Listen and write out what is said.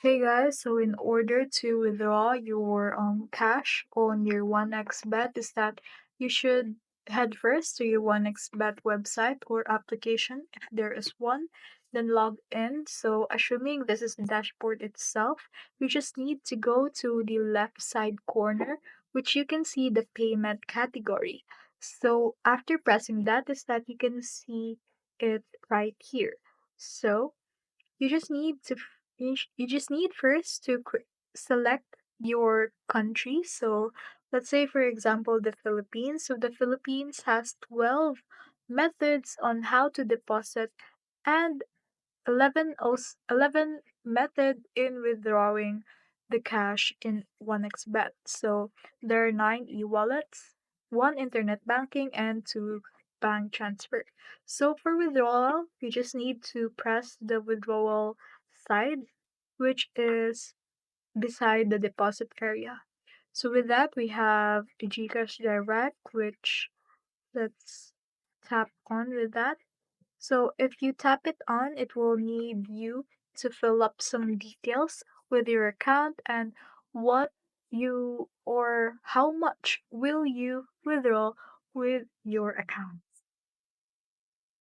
Hey guys, so in order to withdraw your cash on your 1xBet is that you should head first to your 1xBet website or application if there is one, then log in. So assuming this is the dashboard itself, you just need to go to the left side corner, which you can see the payment category. So after pressing that is that you can see it right here. So you just need to you just need first to select your country. So let's say for example the Philippines. So the Philippines has 12 methods on how to deposit and 11 method in withdrawing the cash in 1xbet. So there are 9 e-wallets, 1 internet banking, and 2 bank transfer. So for withdrawal, you just need to press the withdrawal side, which is beside the deposit area. So with that, we have the Gcash Direct, which let's tap on with that. So if you tap it on, it will need you to fill up some details with your account and what you or how much will you withdraw with your account.